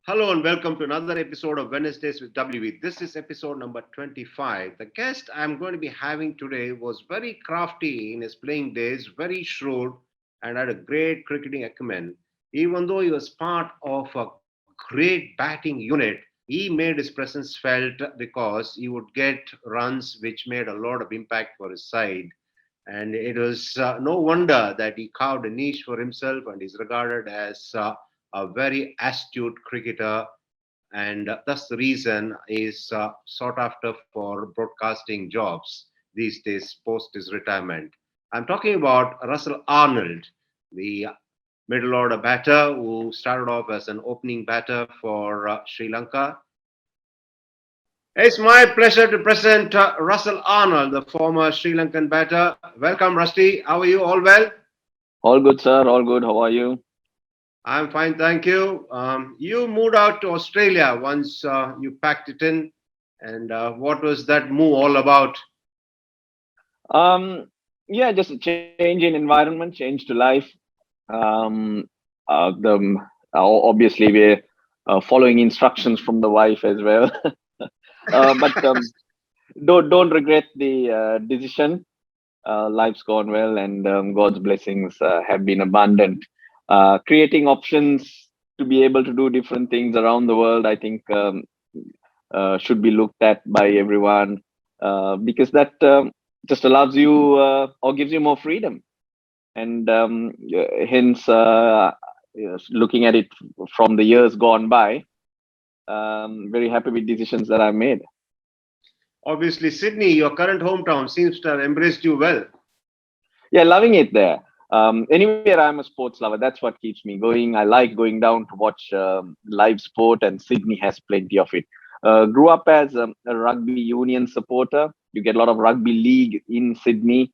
Hello and welcome to another episode of Wednesdays with WE. This is episode number 25. The guest I'm going to be having today was very crafty in his playing days, very shrewd, and had a great cricketing acumen. Even though he was part of a great batting unit, he made his presence felt because he would get runs which made a lot of impact for his side. And it was no wonder that he carved a niche for himself and is regarded as a very astute cricketer, and that's the reason is sought after for broadcasting jobs these days post his retirement. I'm talking about Russell Arnold, the middle order batter who started off as an opening batter for Sri Lanka. It's my pleasure to present Russell Arnold, the former Sri Lankan batter. Welcome, Rusty. How are you? All well? All good, sir. All good. How are you? I'm fine, thank you. You moved out to Australia once you packed it in, and what was that move all about? Um, yeah, just a change in environment, change to life. Um, the Obviously we're following instructions from the wife as well. But don't regret the decision. Life's gone well, and God's blessings have been abundant. Creating options to be able to do different things around the world, I think, should be looked at by everyone because that just allows you or gives you more freedom. And hence, yes, looking at it from the years gone by, very happy with decisions that I've made. Obviously, Sydney, your current hometown, seems to have embraced you well. Yeah, loving it there. Anywhere, I'm a sports lover. That's what keeps me going. I like going down to watch live sport, and Sydney has plenty of it. Grew up as a rugby union supporter. You get a lot of rugby league in Sydney.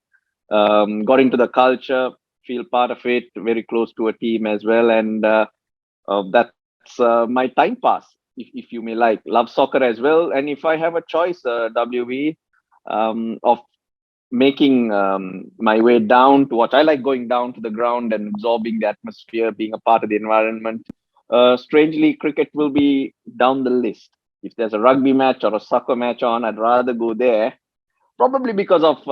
Got into the culture, feel part of it, very close to a team as well, and that's my time pass, if you may like. Love soccer as well, and if I have a choice, WV, of making my way down to watch. I like going down to the ground and absorbing the atmosphere, being a part of the environment. Strangely, cricket will be down the list. If there's a rugby match or a soccer match on, I'd rather go there. Probably because of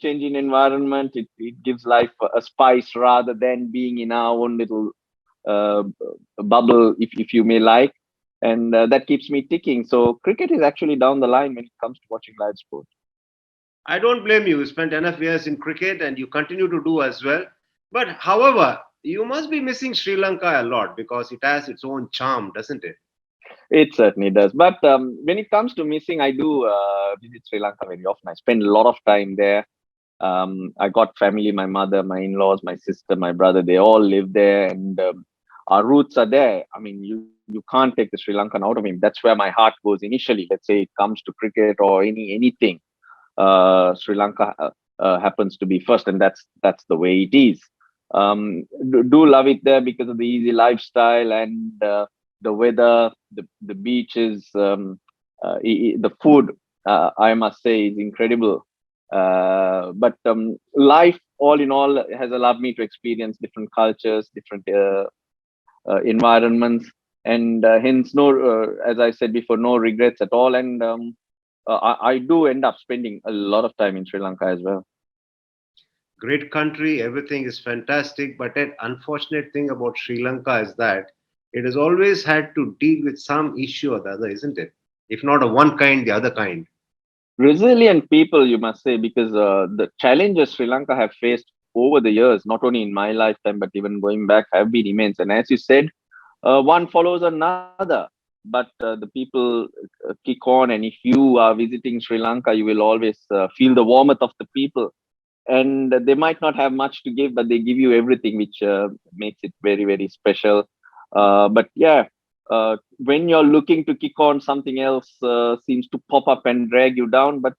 changing environment, it gives life a spice rather than being in our own little uh, bubble, if you may like. And that keeps me ticking. So cricket is actually down the line when it comes to watching live sport. I don't blame you. You spent enough years in cricket and you continue to do as well. But however, you must be missing Sri Lanka a lot because it has its own charm, doesn't it? It certainly does. But when it comes to missing, I do visit Sri Lanka very often. I spend a lot of time there. I got family, my mother, my in-laws, my sister, my brother, they all live there, and our roots are there. I mean, you can't take the Sri Lankan out of me. That's where my heart goes initially. Let's say it comes to cricket or anything. Sri Lanka happens to be first, and that's the way it is. Do love it there because of the easy lifestyle and the weather, the beaches, the food. I must say is incredible. But life, all in all, has allowed me to experience different cultures, different environments, and hence no, as I said before, no regrets at all. And I do end up spending a lot of time in Sri Lanka as well. Great country, everything is fantastic. But an unfortunate thing about Sri Lanka is that it has always had to deal with some issue or the other, isn't it? If not of one kind, the other kind. Resilient people, you must say, because the challenges Sri Lanka have faced over the years, not only in my lifetime but even going back, have been immense. And as you said, one follows another. But the people kick on, and if you are visiting Sri Lanka, you will always feel the warmth of the people. And they might not have much to give, but they give you everything, which makes it very, very special. But yeah, when you're looking to kick on, something else seems to pop up and drag you down. But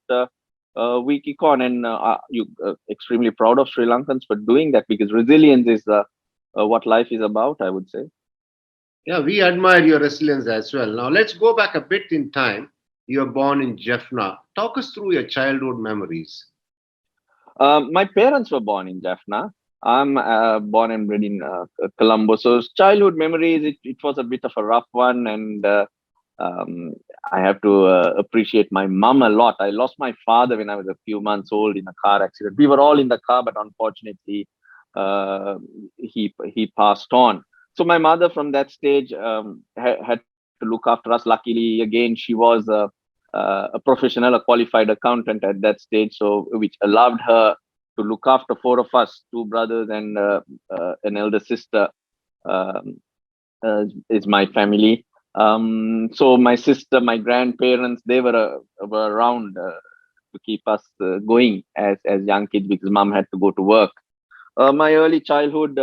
we kick on, and you extremely proud of Sri Lankans for doing that, because resilience is what life is about, I would say. Yeah, we admire your resilience as well. Now, let's go back a bit in time. You were born in Jaffna. Talk us through your childhood memories. My parents were born in Jaffna. I'm born and bred in Colombo. So childhood memories, it was a bit of a rough one, and um, I have to appreciate my mom a lot. I lost my father when I was a few months old in a car accident. We were all in the car, but unfortunately, he passed on. So my mother, from that stage, had to look after us. Luckily, again, she was a professional, a qualified accountant at that stage, so which allowed her to look after four of us, two brothers and an elder sister. Um, is my family. So my sister, my grandparents, they were around to keep us going as young kids because mom had to go to work. My early childhood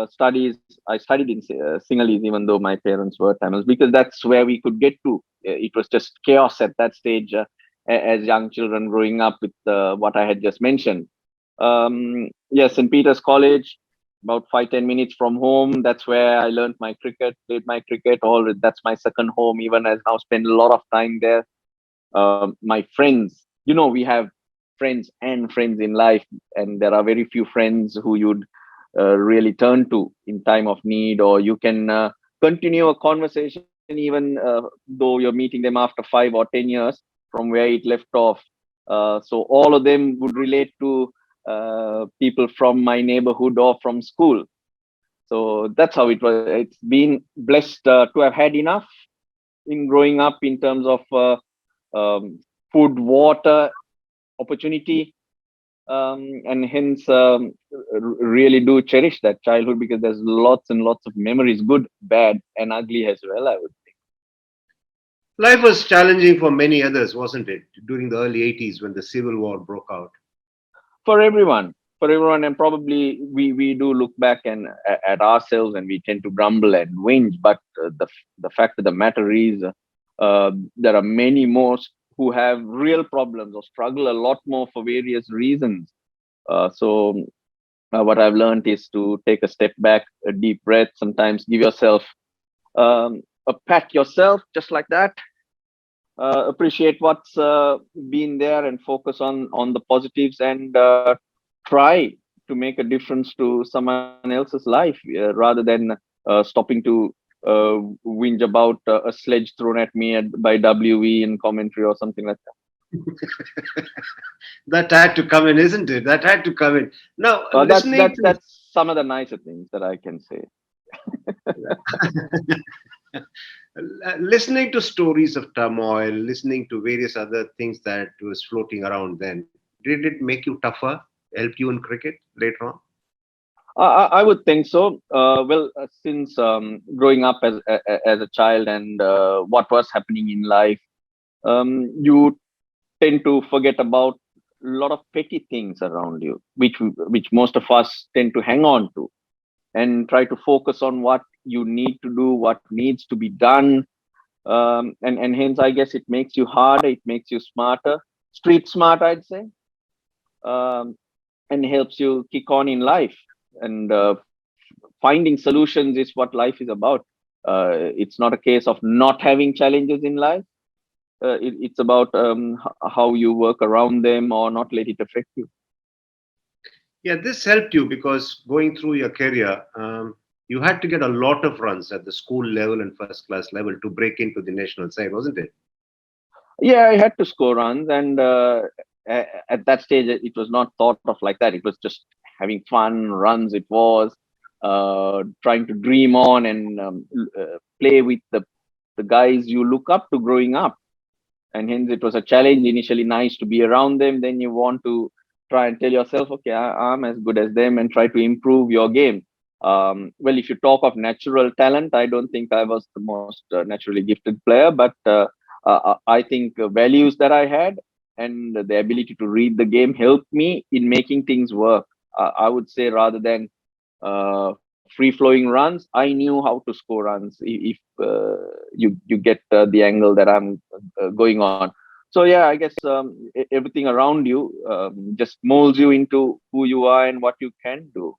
studies, I studied in Sinhalese, even though my parents were Tamils, because that's where we could get to. It was just chaos at that stage as young children growing up with what I had just mentioned. Yes, St. Peter's College, about 5-10 minutes from home. That's where I learned my cricket, played my cricket. All that's my second home. Even as now, spend a lot of time there. My friends, we have friends and friends in life, and there are very few friends who you'd really turn to in time of need, or you can continue a conversation even though you're meeting them after 5 or 10 years from where it left off. So all of them would relate to people from my neighborhood or from school. So that's how it was. It's been blessed to have had enough in growing up in terms of um, food, water, opportunity, and hence really do cherish that childhood because there's lots and lots of memories, good, bad, and ugly as well, I would. Life was challenging for many others, wasn't it, during the early 80s when the Civil War broke out? For everyone, and probably we do look back and at ourselves, and we tend to grumble and whinge, but the fact of the matter is there are many more who have real problems or struggle a lot more for various reasons. So what I've learned is to take a step back, a deep breath, sometimes give yourself a pat yourself just like that. Appreciate what's been there and focus on the positives, and try to make a difference to someone else's life rather than stopping to whinge about a sledge thrown at me by WE in commentary or something like that. That had to come in, isn't it? That had to come in. Now, That's listening that's to that's some of the nicer things that I can say. listening to stories of turmoil, listening to various other things that was floating around then, did it make you tougher? Help you in cricket later on? I would think so. Well, since growing up as a child and what was happening in life, you tend to forget about a lot of petty things around you, which most of us tend to hang on to, and try to focus on what you need to do, what needs to be done, and hence I guess it makes you harder, it makes you smarter, street smart, I'd say, um, and helps you kick on in life. And finding solutions is what life is about. It's not a case of not having challenges in life. It's about how you work around them or not let it affect you. Yeah, this helped you because going through your career, you had to get a lot of runs at the school level and first class level to break into the national side, wasn't it? Yeah, I had to score runs, and at that stage, it was not thought of like that. It was just having fun, runs. It was trying to dream on and play with the guys you look up to growing up, and hence it was a challenge. Initially, nice to be around them. Then you want to try and tell yourself, okay, I'm as good as them, and try to improve your game. Well, if you talk of natural talent, I don't think I was the most naturally gifted player, but I think values that I had and the ability to read the game helped me in making things work. I would say rather than free flowing runs, I knew how to score runs if you get the angle that I'm going on. So yeah, I guess everything around you just molds you into who you are and what you can do.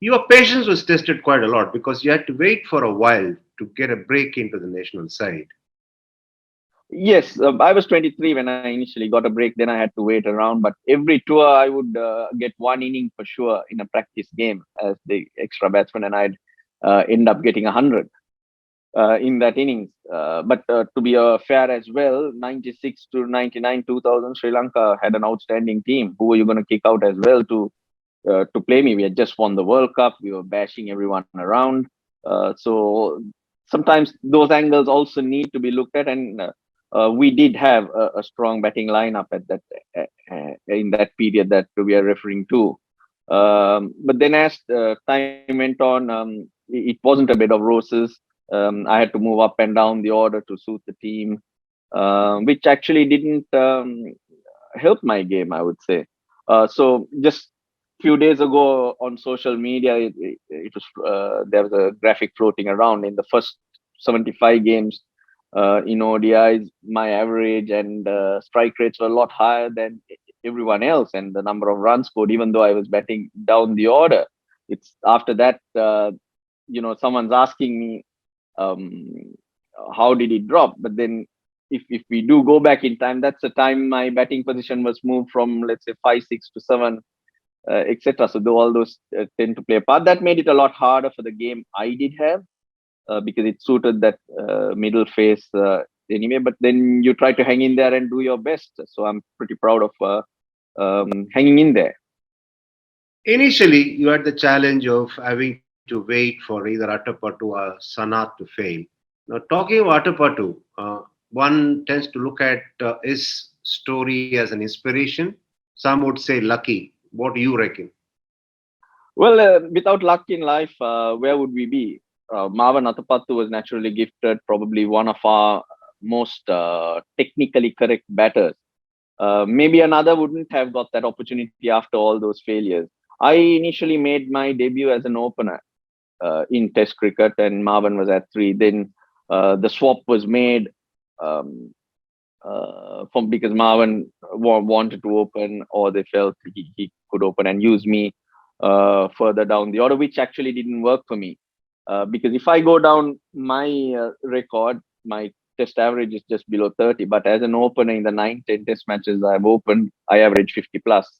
Your patience was tested quite a lot because you had to wait for a while to get a break into the national side. Yes, I was 23 when I initially got a break. Then I had to wait around. But every tour, I would get one inning for sure in a practice game as the extra batsman, and I'd end up getting 100 in that innings. But to be fair as well, 96 to 99, 2000, Sri Lanka had an outstanding team. Who were you going to kick out as well to play me? We had just won the World Cup. We were bashing everyone around. So sometimes those angles also need to be looked at, and we did have a strong batting lineup at that in that period that we are referring to. But then as time went on, it wasn't a bed of roses. I had to move up and down the order to suit the team, which actually didn't help my game, I would say. So just few days ago on social media, it was there was a graphic floating around in the first 75 games in ODIs. My average and strike rates were a lot higher than everyone else, and the number of runs scored, even though I was batting down the order. It's after that, someone's asking me, um, how did it drop? But then, if we do go back in time, that's the time my batting position was moved from, let's say, 5, 6 to 7, etc. So though all those tend to play a part. That made it a lot harder for the game I did have because it suited that middle phase anyway. But then you try to hang in there and do your best. So I'm pretty proud of hanging in there. Initially, you had the challenge of having to wait for either Atapattu or Sanat to fail. Now, talking of Atapattu, one tends to look at his story as an inspiration. Some would say lucky. What do you reckon? Well, without luck in life, where would we be? Marwan Atapattu was naturally gifted, probably one of our most technically correct batters. Maybe another wouldn't have got that opportunity after all those failures. I initially made my debut as an opener in Test cricket, and Marwan was at three. Then the swap was made um, from because Marwan wanted to open, or they felt he could open and use me further down the order, which actually didn't work for me. Because if I go down my record, my test average is just below 30. But as an opener in the 9, 10 test matches I've opened, I average 50 plus.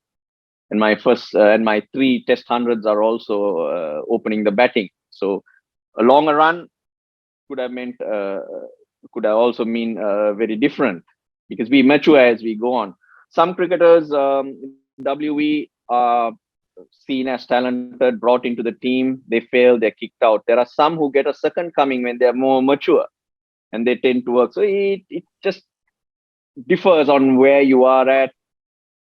And my first and my three test hundreds are also opening the batting. So a longer run could have meant could have also mean very different because we mature as we go on. Some cricketers, WE, are seen as talented, brought into the team. They fail, they're kicked out. There are some who get a second coming when they're more mature and they tend to work. So it just differs on where you are at,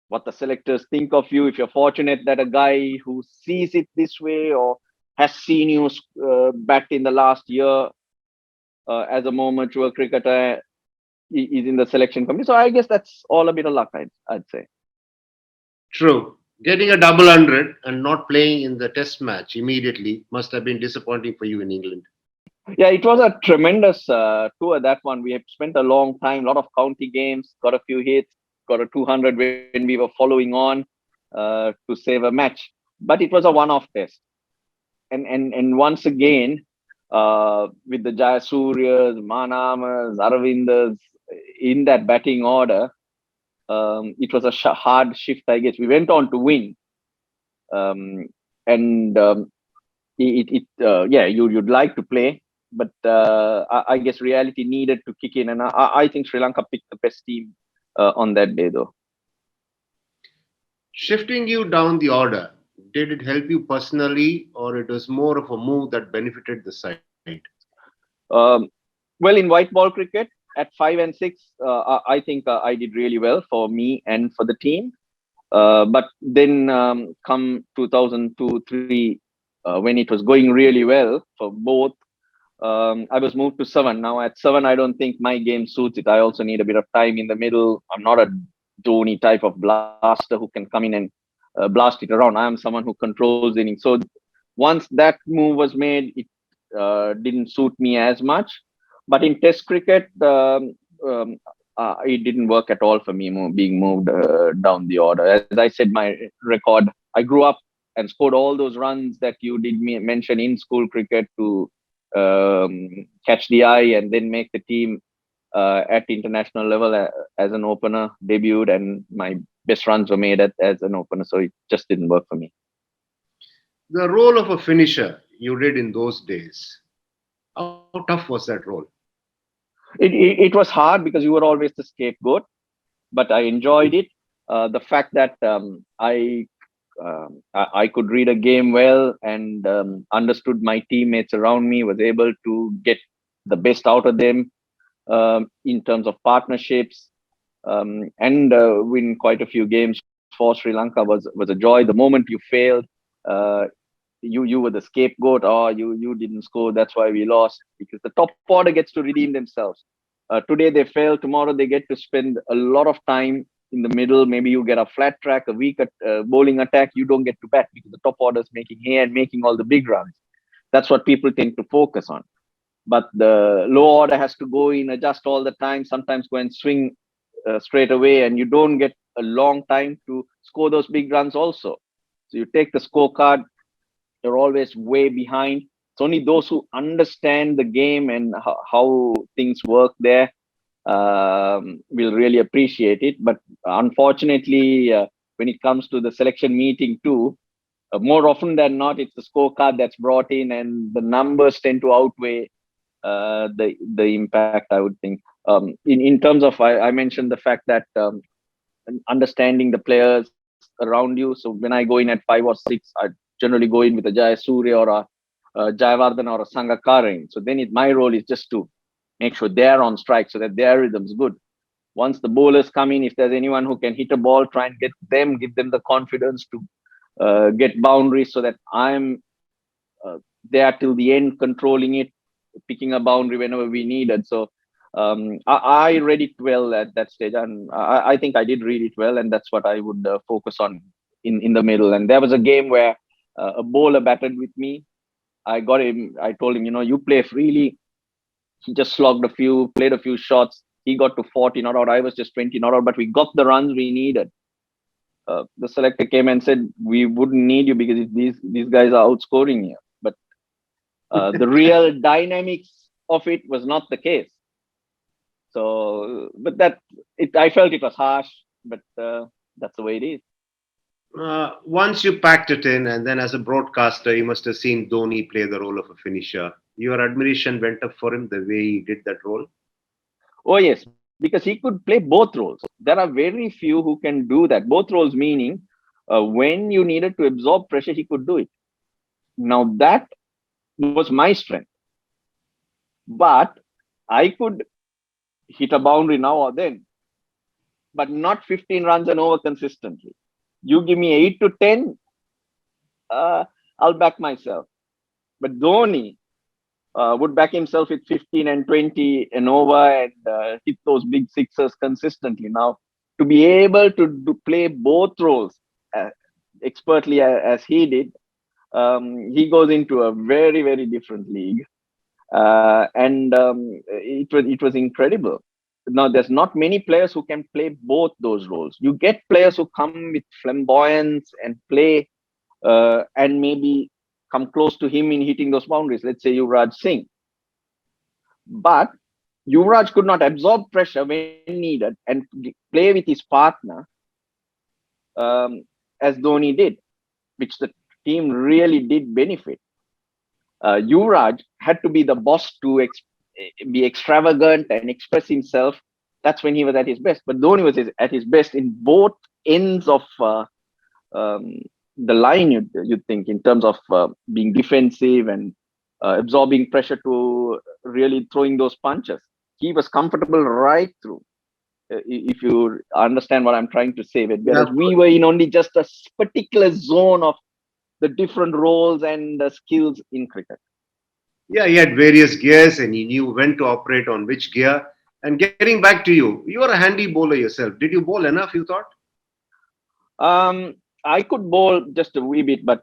what the selectors think of you. If you're fortunate that a guy who sees it this way or has seen you bat in the last year as a more mature cricketer is in the selection committee. So I guess that's all a bit of luck, I'd say. True. Getting a double hundred and not playing in the test match immediately must have been disappointing for you in England. Yeah, it was a tremendous tour, that one. We have spent a long time, a lot of county games, got a few hits, got a 200 when we were following on to save a match. But it was a one-off test. And once again, with the Jayasuryas, Manamas, Aravindas in that batting order, it was a hard shift, I guess. We went on to win. And yeah, you'd like to play, but I guess reality needed to kick in. And I think Sri Lanka picked the best team on that day, though. Shifting you down the order, did it help you personally or it was more of a move that benefited the side? Um, well, in white ball cricket, at 5 and 6, I think I did really well for me and for the team. But then come 2002, 3, when it was going really well for both, I was moved to 7. Now at 7, I don't think my game suits it. I also need a bit of time in the middle. I'm not a Dhoni type of blaster who can come in and blast it around. I am someone who controls the innings. So once that move was made, it didn't suit me as much. But in Test cricket, um, it didn't work at all for me being moved down the order. As I said, my record, I grew up and scored all those runs that you did mention in school cricket to catch the eye and then make the team. at international level as an opener, debuted, and my best runs were made as an opener. So it just didn't work for me. The role of a finisher you did in those days. How tough was that role? It was hard because you were always the scapegoat, but I enjoyed it. The fact that I could read a game well and understood my teammates around me, was able to get the best out of them in terms of partnerships, and win quite a few games for Sri Lanka was a joy. The moment you failed, uh, you were the scapegoat. Oh, you didn't score, that's why we lost. Because the top order gets to redeem themselves. Today they fail, tomorrow they get to spend a lot of time in the middle. Maybe you get a flat track, a weak bowling attack, you don't get to bat because the top order is making hay and making all the big runs. That's what people tend to focus on. But the low order has to go in, adjust all the time, sometimes go and swing straight away, and you don't get a long time to score those big runs also. So you take the scorecard, you're always way behind. It's only those who understand the game and how things work there will really appreciate it. But unfortunately, when it comes to the selection meeting too, more often than not, it's the scorecard that's brought in, and the numbers tend to outweigh the impact, I would think. In terms of, I mentioned the fact that understanding the players around you. So when I go in at 5 or 6, I generally go in with a Jayasuriya or a Jayavardhan or a Sangakkara. So then my role is just to make sure they're on strike so that their rhythm's good. Once the bowlers come in, if there's anyone who can hit a ball, try and get them, give them the confidence to get boundaries so that I'm there till the end, controlling it, picking a boundary whenever we needed. So I read it well at that stage, and I think I did read it well, and that's what I would focus on in the middle. And there was a game where a bowler batted with me. I got him. I told him, you play freely. He just slogged a few, played a few shots. He got to 40 not out. I was just 20 not out, but we got the runs we needed. The selector came and said, "We wouldn't need you because these guys are outscoring you." But the real dynamics of it was not the case. So, but I felt it was harsh, but that's the way it is. Once you packed it in, and then as a broadcaster, you must have seen Dhoni play the role of a finisher. Your admiration went up for him the way he did that role. Oh yes, because he could play both roles. There are very few who can do that. Both roles meaning when you needed to absorb pressure, he could do it. Now that was my strength, but I could hit a boundary now or then, but not 15 runs and over consistently. You give me 8 to 10, I'll back myself. But Dhoni would back himself with 15 and 20 and over and hit those big sixers consistently. Now, to be able to play both roles uh, expertly as he did, he goes into a very, very different league. And it was incredible. Now, there's not many players who can play both those roles. You get players who come with flamboyance and play and maybe come close to him in hitting those boundaries. Let's say Yuvraj Singh. But Yuvraj could not absorb pressure when needed and play with his partner as Dhoni did, which the team really did benefit. Yuvraj had to be the boss to be extravagant and express himself. That's when he was at his best. But Dhoni was at his best in both ends of um, the line, you'd think, in terms of being defensive and absorbing pressure to really throwing those punches. He was comfortable right through. If you understand what I'm trying to say, Yeah, whereas we were in only just a particular zone of the different roles and the skills in cricket. yeah, he had various gears, and he knew when to operate on which gear. And getting back to you, you are a handy bowler yourself. Did you bowl enough, you thought? I could bowl just a wee bit, but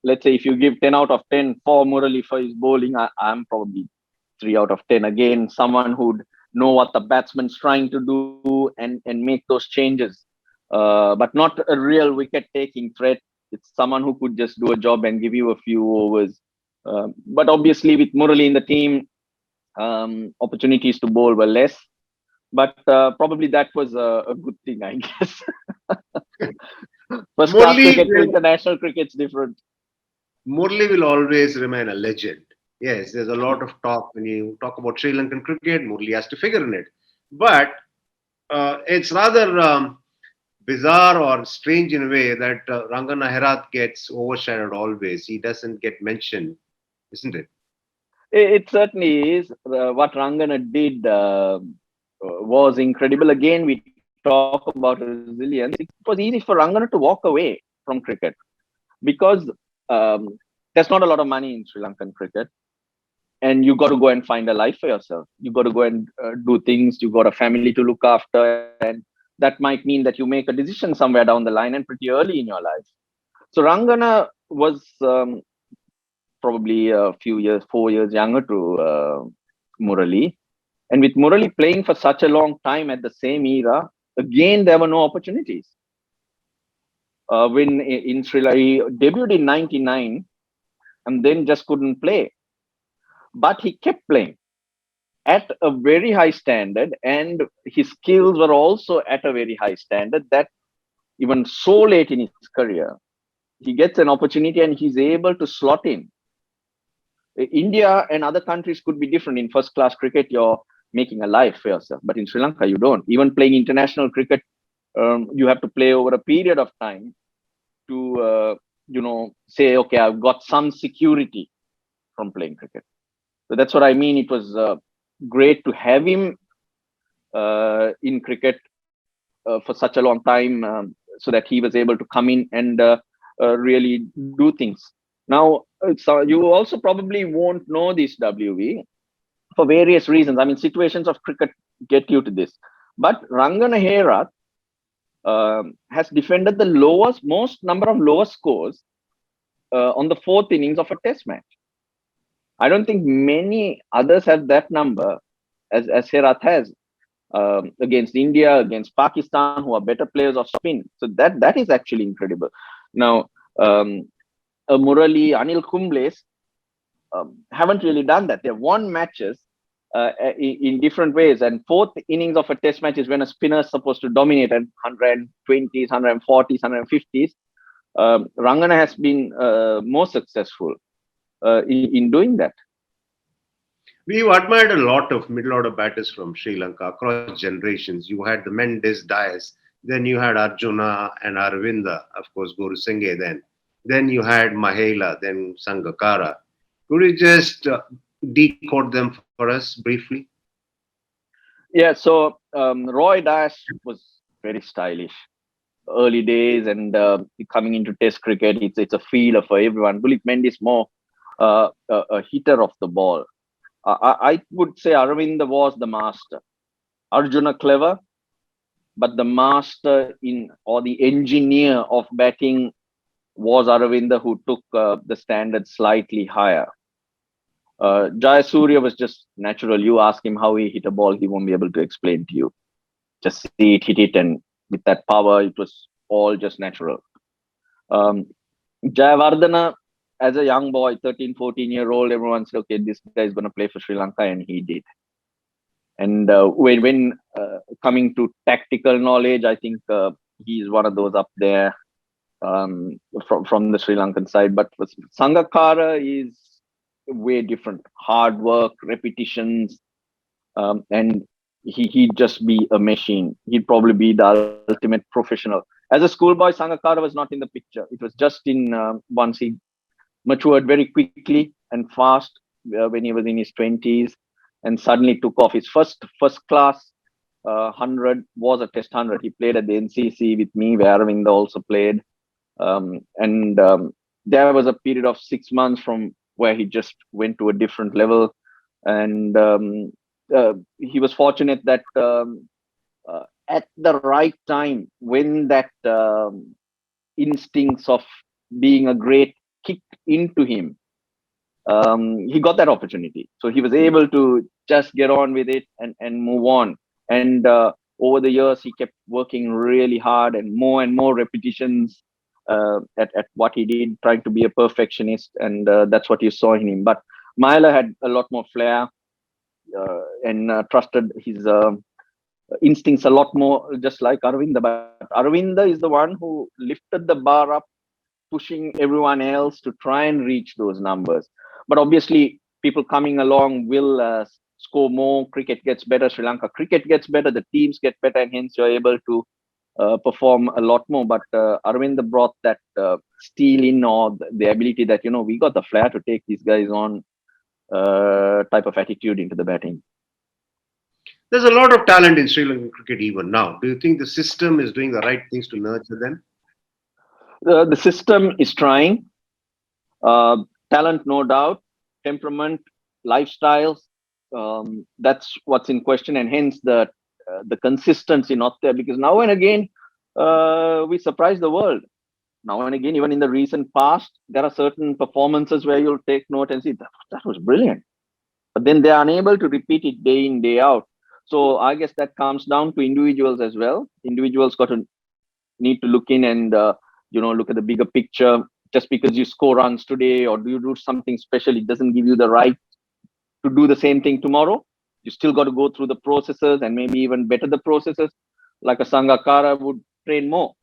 let's say if you give 10 out of 10 for Murali for his bowling, I'm probably 3 out of 10. Again, someone who'd know what the batsman's trying to do and make those changes, but not a real wicket taking threat. It's someone who could just do a job and give you a few overs. But obviously, with Murali in the team, opportunities to bowl were less. But probably that was a good thing, I guess. First class Murli cricket to will, international cricket's different. Murli will always remain a legend. Yes, there's a lot of talk when you talk about Sri Lankan cricket. Murli has to figure in it, but it's rather bizarre or strange in a way that Rangana Herat gets overshadowed always. He doesn't get mentioned, isn't it? It certainly is. What Rangana did was incredible. Again, we talk about resilience. It was easy for Rangana to walk away from cricket because there's not a lot of money in Sri Lankan cricket, and you got to go and find a life for yourself. You got to go and do things. You got a family to look after, and that might mean that you make a decision somewhere down the line and pretty early in your life. So Rangana was probably a few years, 4 years younger to Murali. And with Murali playing for such a long time at the same era, again, there were no opportunities. When in Sri Lanka, he debuted in 99 and then just couldn't play. But he kept playing at a very high standard, and his skills were also at a very high standard that even so late in his career, he gets an opportunity and he's able to slot in. India and other countries could be different. In first class cricket, you're making a life for yourself, but in Sri Lanka, you don't. Even playing international cricket, you have to play over a period of time to, say, okay, I've got some security from playing cricket. So that's what I mean. It was great to have him in cricket for such a long time, so that he was able to come in and really do things. Now, so you also probably won't know this, WV, for various reasons. I mean, situations of cricket get you to this. But Rangana Herath has defended the most number of lowest scores on the fourth innings of a test match. I don't think many others have that number as Herath has, against India, against Pakistan, who are better players of spin. So that is actually incredible. Now, Murali, Anil Kumble's haven't really done that. They've won matches in different ways. And fourth innings of a test match is when a spinner is supposed to dominate at 120s, 140s, 150s. Rangana has been more successful in doing that. We've admired a lot of middle order batters from Sri Lanka across generations. You had the Mendes, Dias, then you had Arjuna and Aravinda, of course, Guru Singhe then. Then you had Mahela, then Sangakkara. Could you just decode them for us briefly? Yeah, so Roy Dash was very stylish. Early days, and coming into Test cricket, it's a feeler for everyone. Dulik Mendes more a hitter of the ball. I would say Aravinda was the master. Arjuna clever, but the master in or the engineer of batting was Aravinda, who took the standard slightly higher. Jayasuriya was just natural. You ask him how he hit a ball, he won't be able to explain to you. Just see it, hit it, and with that power, it was all just natural. Um, Jayavardhana, as a young boy, 13, 14-year-old, everyone said, okay, this guy is going to play for Sri Lanka, and he did. And when coming to tactical knowledge, I think he's one of those up there from the Sri Lankan side. But Sangakkara is way different. Hard work, repetitions, and he'd just be a machine. He'd probably be the ultimate professional. As a schoolboy, Sangakkara was not in the picture. It was just in once he matured very quickly and fast when he was in his 20s, and suddenly took off. His first class 100 was a test 100. He played at the NCC with me, where Aravinda also played. And there was a period of 6 months from where he just went to a different level. And he was fortunate that at the right time, when that instincts of being a great kicked into him, he got that opportunity. So he was able to just get on with it and move on. And over the years, he kept working really hard and more repetitions at what he did, trying to be a perfectionist. And that's what you saw in him. But Mahela had a lot more flair and trusted his instincts a lot more, just like Arvinda. But Arvinda is the one who lifted the bar up, pushing everyone else to try and reach those numbers. But obviously, people coming along will score more. Cricket gets better. Sri Lanka cricket gets better. The teams get better, and hence you're able to perform a lot more. But Arvind brought that steel in, or the ability that we got the flair to take these guys on, type of attitude into the batting. There's a lot of talent in Sri Lankan cricket even now. Do you think the system is doing the right things to nurture them? The system is trying. Uh, Talent, no doubt. Temperament, lifestyles. That's what's in question, and hence the consistency not there. Because now and again, we surprise the world. Now and again, even in the recent past, there are certain performances where you'll take note and see that was brilliant. But then they are unable to repeat it day in, day out. So I guess that comes down to individuals as well. Individuals got to need to look in and look at the bigger picture. Just because you score runs today or do you do something special, it doesn't give you the right to do the same thing tomorrow. You still got to go through the processes and maybe even better the processes. Like a Sangakara would train more,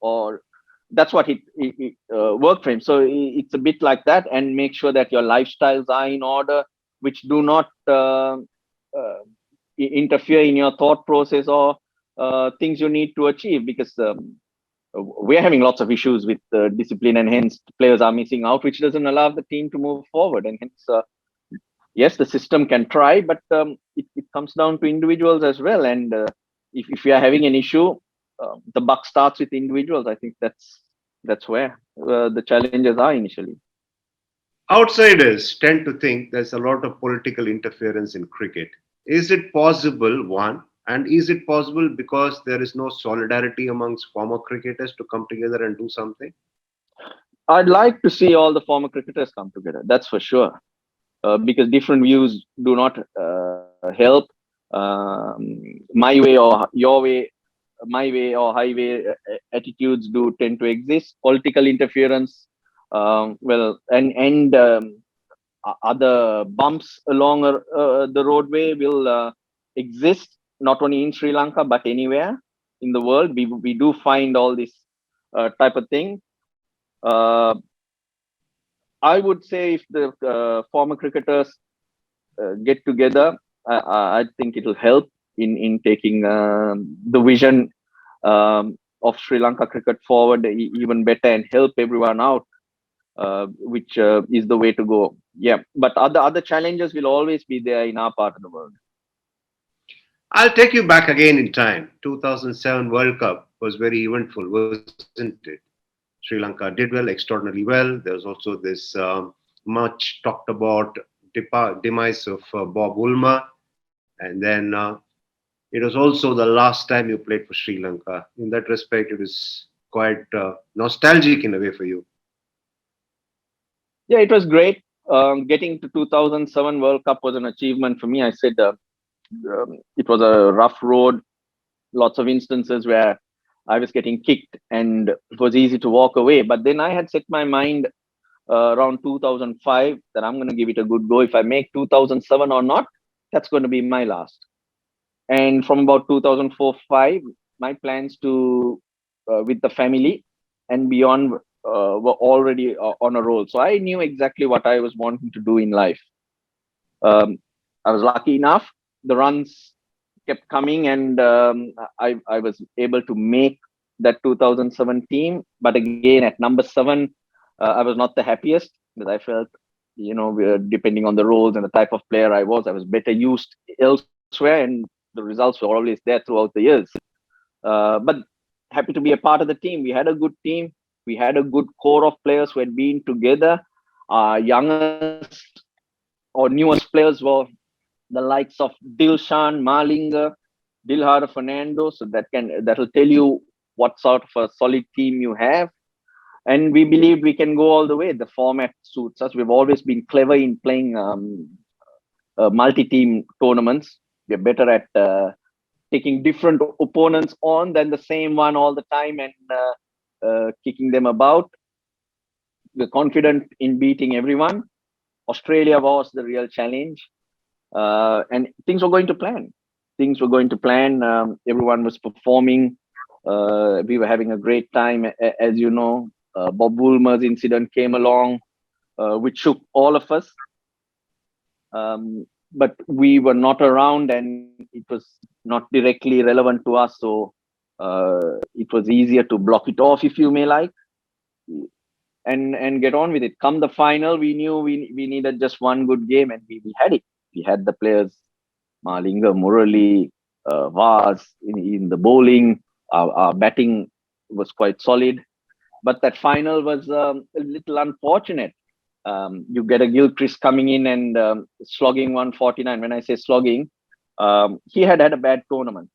or that's what it worked for him. So it's a bit like that, and make sure that your lifestyles are in order, which do not interfere in your thought process or things you need to achieve. Because we're having lots of issues with discipline, and hence players are missing out, which doesn't allow the team to move forward. And hence, yes, the system can try, but it comes down to individuals as well. And if we are having an issue, the buck starts with individuals. I think that's where the challenges are initially. Outsiders tend to think there's a lot of political interference in cricket. Is it possible, one, and is it possible because there is no solidarity amongst former cricketers to come together and do something? I'd like to see all the former cricketers come together. That's for sure, because different views do not help. My way or your way, my way or highway attitudes do tend to exist. Political interference, well, and other bumps along the roadway will exist, not only in Sri Lanka but anywhere in the world. We do find all this type of thing. Uh, I would say if the former cricketers get together, I think it'll help in taking the vision of Sri Lanka cricket forward even better, and help everyone out, which is the way to go. Yeah, but other challenges will always be there in our part of the world. I'll take you back again in time. 2007 World Cup was very eventful, wasn't it? Sri Lanka did well, extraordinarily well. There was also this much talked about demise of Bob Woolmer, and then it was also the last time you played for Sri Lanka. In that respect, it was quite nostalgic in a way for you. Yeah, it was great. Getting to 2007 World Cup was an achievement for me. I said it was a rough road, lots of instances where I was getting kicked and it was easy to walk away. But then I had set my mind around 2005 that I'm going to give it a good go. If I make 2007 or not, that's going to be my last. And from about 2004-5, my plans to with the family and beyond were already on a roll. So I knew exactly what I was wanting to do in life. Um, I was lucky enough; the runs kept coming, and I was able to make that 2007 team. But again, at number 7, I was not the happiest, because I felt, depending on the roles and the type of player I was better used elsewhere, and the results were always there throughout the years. But happy to be a part of the team. We had a good team. We had a good core of players who had been together. Our youngest or newest players were the likes of Dilshan, Malinga, Dilhar Fernando. So that'll tell you what sort of a solid team you have. And we believe we can go all the way. The format suits us. We've always been clever in playing multi-team tournaments. We're better at taking different opponents on than the same one all the time, and kicking them about. We're confident in beating everyone. Australia was the real challenge, and things were going to plan. things were going to plan. Everyone was performing. We were having a great time. As you know, Bob Woolmer's incident came along, which shook all of us. But we were not around, and it was not directly relevant to us. So it was easier to block it off, if you may like, and get on with it. Come the final, we knew we needed just one good game, and we had it. We had the players, Malinga, Murali, Vaz in the bowling. Our batting was quite solid, but that final was a little unfortunate. You get a Gilchrist coming in and slogging 149. When I say slogging, he had a bad tournament,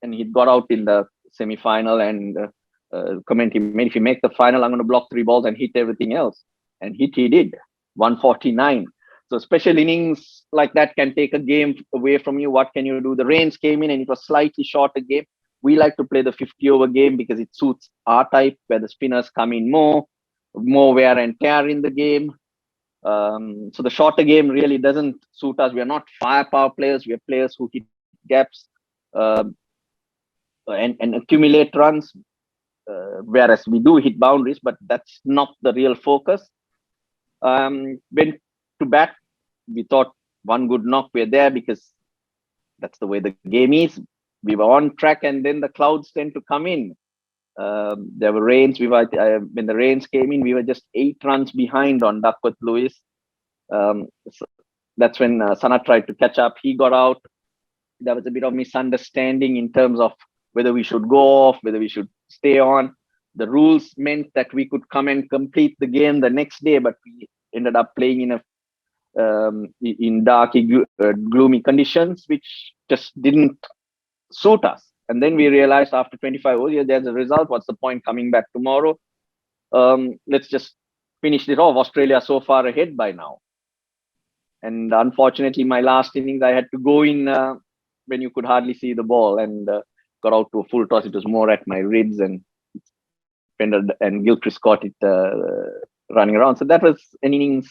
and he got out in the semi-final. And comment he made, if you make the final, I'm going to block 3 balls and hit everything else. And he did 149. So special innings like that can take a game away from you. What can you do? The rains came in and it was slightly shorter game. We like to play the 50 over game because it suits our type, where the spinners come in more wear and tear in the game. So the shorter game really doesn't suit us. We are not firepower players. We are players who hit gaps uh, and accumulate runs, whereas we do hit boundaries, but that's not the real focus. When to bat, we thought one good knock, we're there, because that's the way the game is. We were on track, and then the clouds tend to come in. There were rains. When the rains came in, we were just 8 runs behind on Duckworth Lewis. So that's when Sana tried to catch up. He got out. There was a bit of misunderstanding in terms of whether we should go off, whether we should stay on. The rules meant that we could come and complete the game the next day, but we ended up playing in dark, gloomy conditions, which just didn't suit us. And then we realized after 25 overs, yeah, there's a result. What's the point coming back tomorrow? Let's just finish it off. Australia so far ahead by now. And unfortunately, my last innings, I had to go in when you could hardly see the ball, and got out to a full toss. It was more at my ribs, and Fender and Gilchrist caught it running around. So that was an innings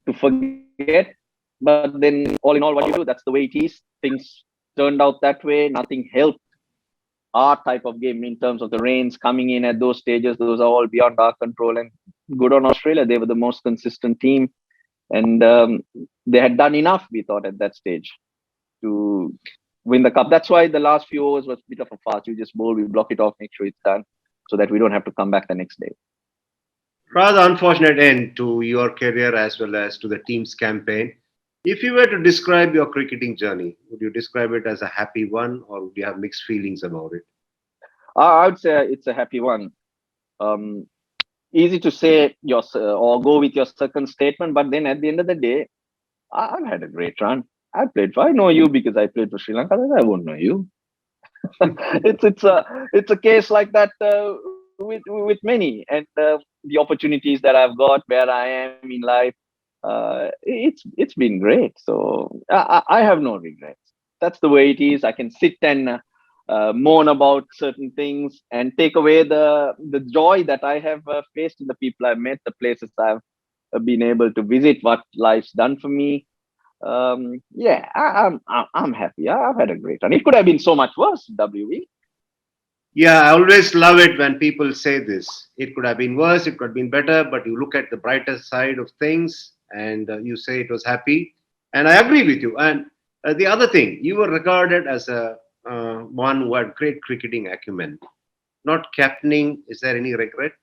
to forget. But then, all in all, what you do, that's the way it is. Things turned out that way. Nothing helped our type of game in terms of the rains coming in at those stages. Those are all beyond our control. And good on Australia. They were the most consistent team. And they had done enough, we thought, at that stage to win the cup. That's why the last few overs was a bit of a fast. You just bowl, we block it off, make sure it's done, so that we don't have to come back the next day. Rather unfortunate end to your career as well as to the team's campaign. If you were to describe your cricketing journey, would you describe it as a happy one, or would you have mixed feelings about it? I would say it's a happy one. Um, Easy to say or go with your second statement, but then at the end of the day, I've had a great run. I know you because I played for Sri Lanka. I won't know you. It's a case like that with many, and the opportunities that I've got, where I am in life, it's been great. So I have no regrets. That's the way it is. I can sit and moan about certain things and take away the joy that I have faced in the people I've met, the places I've been able to visit, what life's done for me. Yeah, I'm happy. I've had a great run. It could have been so much worse, WE. Yeah, I always love it when people say this. It could have been worse, it could have been better, but you look at the brighter side of things and you say it was happy. And I agree with you. And the other thing, you were regarded as a one who had great cricketing acumen. Not captaining, is there any regret?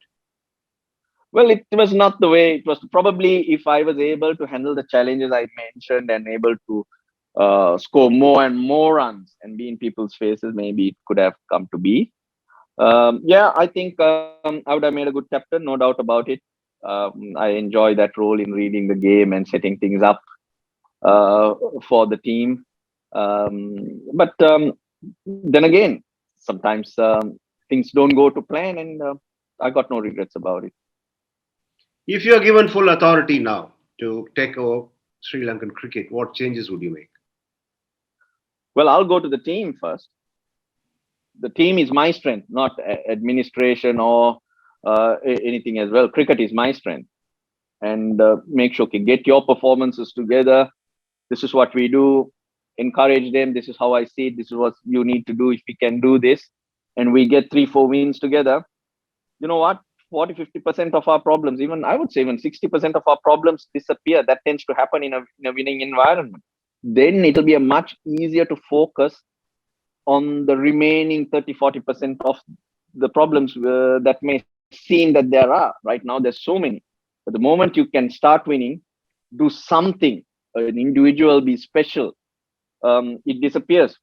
Well, it was not the way it was. Probably if I was able to handle the challenges I mentioned and able to score more and more runs and be in people's faces, maybe it could have come to be. Yeah, I think I would have made a good captain, no doubt about it. I enjoy that role in reading the game and setting things up uh, for the team. But then again, sometimes things don't go to plan, and I got no regrets about it. If you are given full authority now to take over Sri Lankan cricket, what changes would you make? Well, I'll go to the team first. The team is my strength, not administration or anything as well. Cricket is my strength, and make sure, okay, get your performances together. This is what we do. encourage them. This is how I see it. This is what you need to do. If we can do this, and we get 3-4 wins together, you know what? 40-50% of our problems, even I would say even 60% of our problems disappear. That tends to happen in a winning environment. Then it'll be a much easier to focus on the remaining 30-40% of the problems that may seem that there are. Right now there's so many, but the moment you can start winning, do something, an individual be special, it disappears.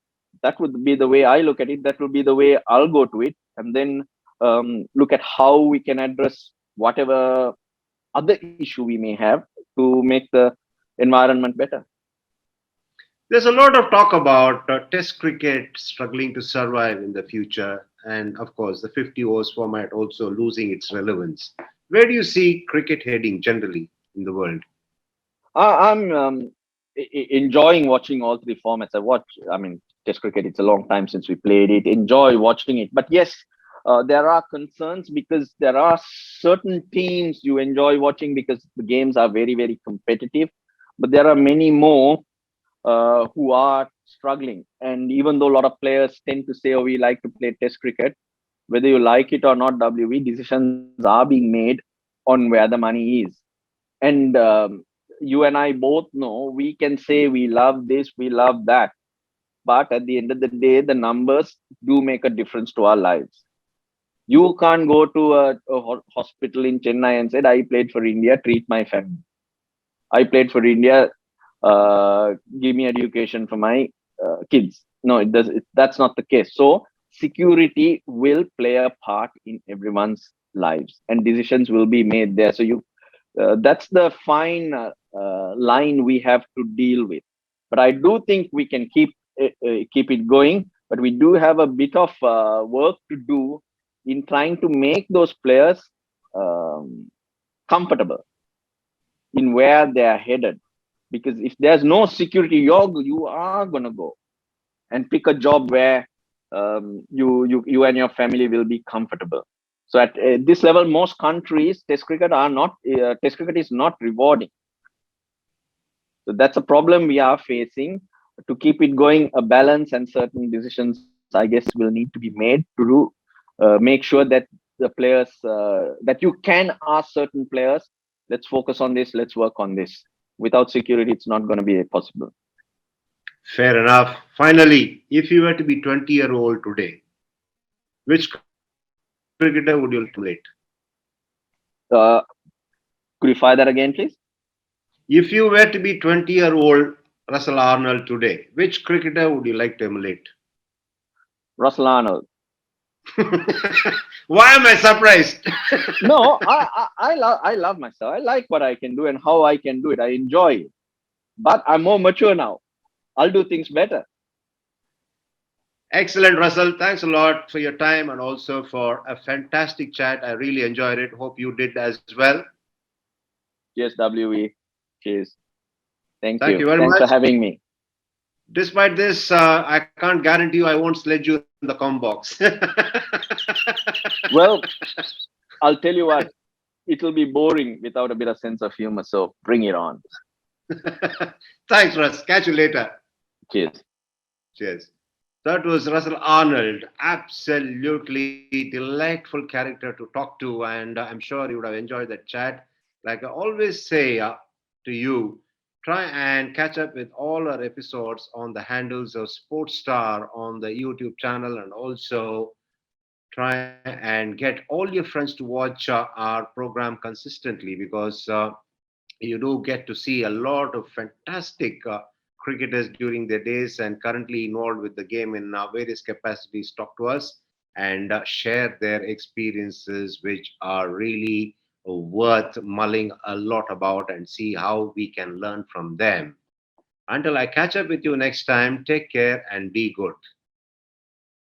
That would be the way I look at it. That would be the way I'll go to it, and then look at how we can address whatever other issue we may have to make the environment better. There's a lot of talk about Test cricket struggling to survive in the future, and of course, the 50 overs format also losing its relevance. Where do you see cricket heading generally in the world? I'm enjoying watching all three formats. I watch, I mean, Test cricket, it's a long time since we played it. Enjoy watching it. But yes, there are concerns because there are certain teams you enjoy watching because the games are very, very competitive. But there are many more who are struggling. And even though a lot of players tend to say, oh, we like to play Test cricket, whether you like it or not, WE, decisions are being made on where the money is. And you and I both know we can say we love this, we love that. But at the end of the day, the numbers do make a difference to our lives. You can't go to a hospital in Chennai and said, I played for India, treat my family. I played for India, give me education for my kids. No, that's not the case. So security will play a part in everyone's lives, and decisions will be made there. So that's the fine line we have to deal with. But I do think we can keep it going. But we do have a bit of work to do in trying to make those players um, comfortable in where they are headed. Because if there's no security, you are gonna go and pick a job where you and your family will be comfortable. So at this level, most countries, Test cricket is not rewarding. So that's a problem we are facing. To keep it going, a balance and certain decisions, I guess, will need to be made to make sure that the players that you can ask certain players, let's focus on this, let's work on this. Without security, it's not going to be possible. Fair enough. Finally, if you were to be 20-year-old today, which cricketer would you like to emulate? Uh, could you fire that again, please? If you were to be 20-year-old Russell Arnold today, which cricketer would you like to emulate? Russell Arnold. Why am I surprised? No, I love myself. I like what I can do and how I can do it. I enjoy it. But I'm more mature now. I'll do things better. Excellent, Russell. Thanks a lot for your time and also for a fantastic chat. I really enjoyed it. Hope you did as well. Yes, WE. Cheers. Thank Thank you. you very Thanks much. for having me. Despite this, I can't guarantee you I won't sledge you in the com box. Well, I'll tell you what, it'll be boring without a bit of sense of humor. So bring it on. Thanks, Russ. Catch you later. Cheers. Cheers. That was Russell Arnold. Absolutely delightful character to talk to, and I'm sure you would have enjoyed that chat. Like I always say to you, try and catch up with all our episodes on the handles of Sports Star on the YouTube channel, and also try and get all your friends to watch our program consistently because you do get to see a lot of fantastic cricketers during their days and currently involved with the game in various capacities talk to us and share their experiences, which are really worth mulling a lot about and see how we can learn from them. Until I catch up with you next time, take care and be good.